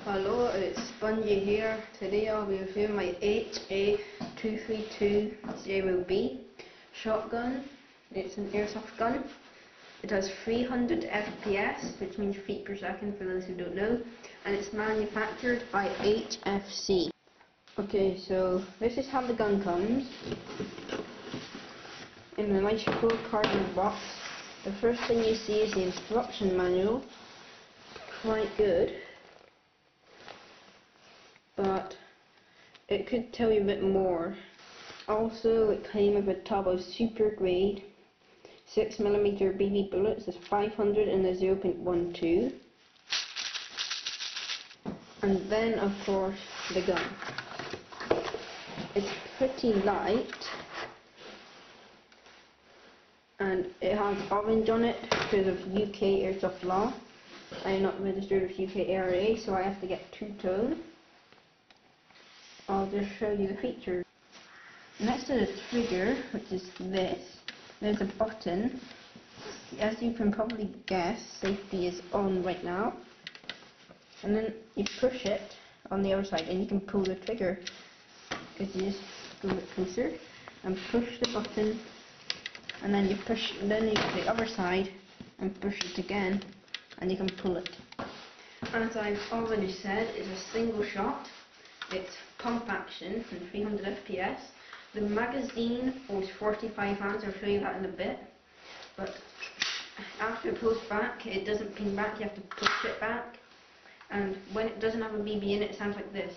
Hello, it's Spongy here. Today I'll be reviewing my HA-232 0B shotgun. It's an airsoft gun. It has 300 FPS, which means feet per second for those who don't know, and it's manufactured by HFC. Okay, so this is how the gun comes. In a nice cool cardboard box. The first thing you see is the instruction manual. Quite good. But it could tell you a bit more. Also, it came with a tub of super grade 6mm BB bullets. There's 500 in the 0.12, and then of course the gun. It's pretty light, and it has orange on it because of UK Airsoft law. I am not registered with UK ARA, so I have to get two-tone. I'll just show you the features. Next to the trigger, which is this, there's a button. As you can probably guess, safety is on right now. And then you push it on the other side and you can pull the trigger. Because you just go a bit closer and push the button, and then you go to the other side and push it again and you can pull it. As I've already said, it's a single shot. It's pump action and 300 FPS. The magazine holds 45 rounds. I'll show you that in a bit. But after it pulls back, it doesn't pin back. You have to push it back. And when it doesn't have a BB in it, it sounds like this.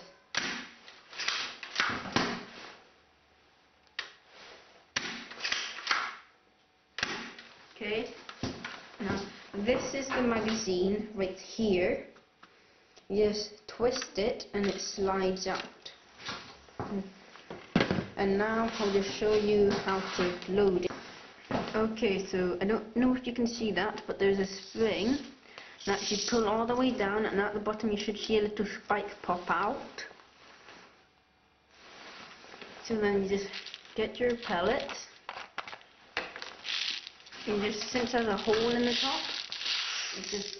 Okay. Now this is the magazine right here. You just twist it and it slides out. And now I'll just show you how to load it. Okay, so I don't know if you can see that, but there's a spring that you pull all the way down, and at the bottom you should see a little spike pop out. So then you just get your pellets. And just, since there's a hole in the top, you just,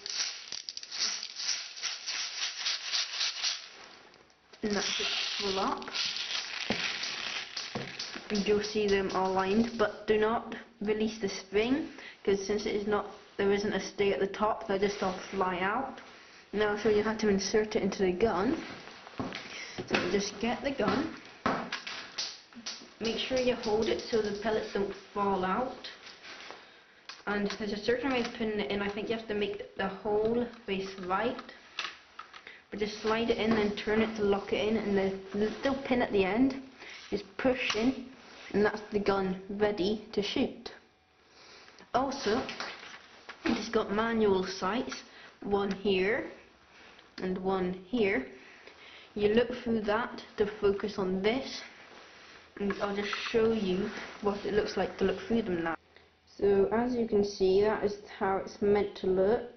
and that should pull up. And you'll see them all lined, but do not release the spring, because since there isn't a stay at the top, they'll just all fly out. Now I'll show you how to insert it into the gun. So just get the gun, make sure you hold it so the pellets don't fall out. And there's a certain way of putting it in. I think you have to make the hole face right. But just slide it in and turn it to lock it in, and the little pin at the end is push in, and that's the gun ready to shoot. Also, it's got manual sights, one here and one here. You look through that to focus on this, and I'll just show you what it looks like to look through them now. So as you can see, that is how it's meant to look.